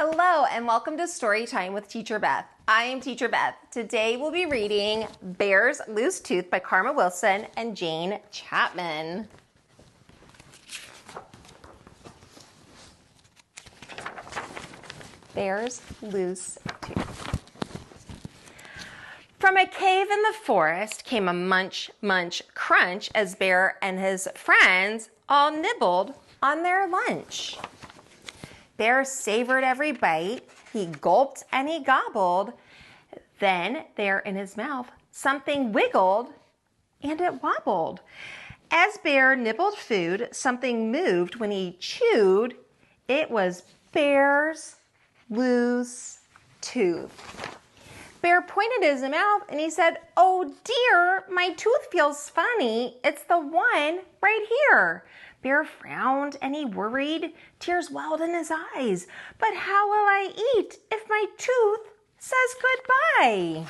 Hello and welcome to Storytime with Teacher Beth. I am Teacher Beth. Today we'll be reading Bear's Loose Tooth by Karma Wilson and Jane Chapman. Bear's Loose Tooth. From a cave in the forest came a munch, munch, crunch as Bear and his friends all nibbled on their lunch. Bear savored every bite, he gulped and he gobbled. Then there in his mouth something wiggled and it wobbled. As Bear nibbled food, something moved when he chewed. It was Bear's loose tooth. Bear pointed his mouth and he said, "Oh dear, my tooth feels funny. It's the one right here." Bear frowned and he worried. Tears welled in his eyes. "But how will I eat if my tooth says goodbye?"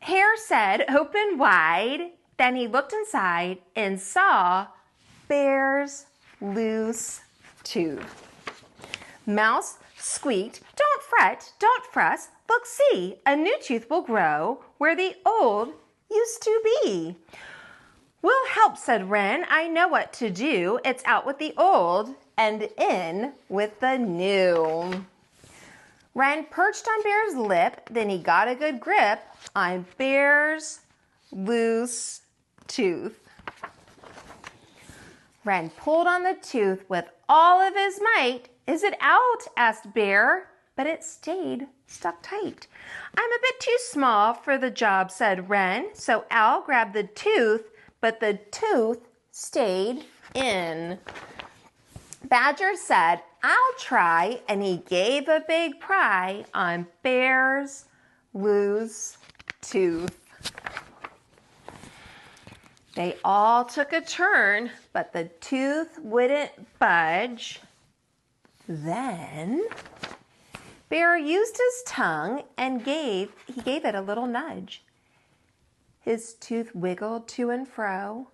Hare said, "Open wide." Then he looked inside and saw Bear's loose tooth. Mouse squeaked, "Don't fret, don't fuss. Look, see, a new tooth will grow where the old used to be." "We'll help," said Wren. "I know what to do. It's out with the old and in with the new." Wren perched on Bear's lip, then he got a good grip on Bear's loose tooth. Wren pulled on the tooth with all of his might. "Is it out?" asked Bear, but it stayed stuck tight. "I'm a bit too small for the job," said Wren, so Owl grabbed the tooth, but the tooth stayed in. Badger said, "I'll try," and he gave a big pry on Bear's loose tooth. They all took a turn, but the tooth wouldn't budge. Then Bear used his tongue and gave it a little nudge. His tooth wiggled to and fro.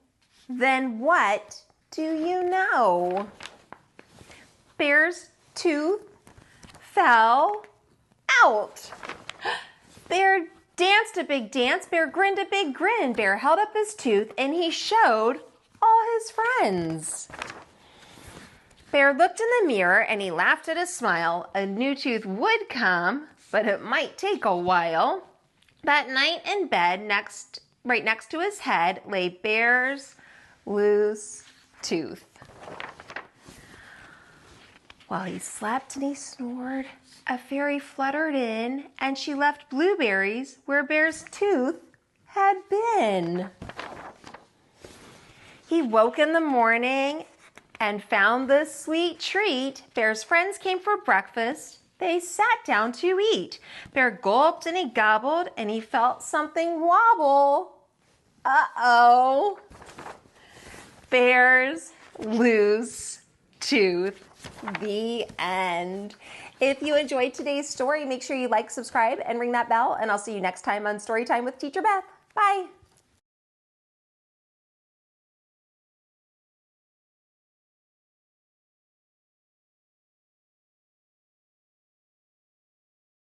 Then what do you know? Bear's tooth fell out. Bear danced a big dance. Bear grinned a big grin. Bear held up his tooth and he showed all his friends. Bear looked in the mirror and he laughed at a smile. A new tooth would come, but it might take a while. That night in bed, right next to his head, lay Bear's loose tooth. While he slept and he snored, a fairy fluttered in, and she left blueberries where Bear's tooth had been. He woke in the morning and found the sweet treat. Bear's friends came for breakfast. They sat down to eat. Bear gulped and he gobbled and he felt something wobble. Uh-oh. Bear's loose tooth. The end. If you enjoyed today's story, make sure you like, subscribe, and ring that bell, and I'll see you next time on Storytime with Teacher Beth. Bye.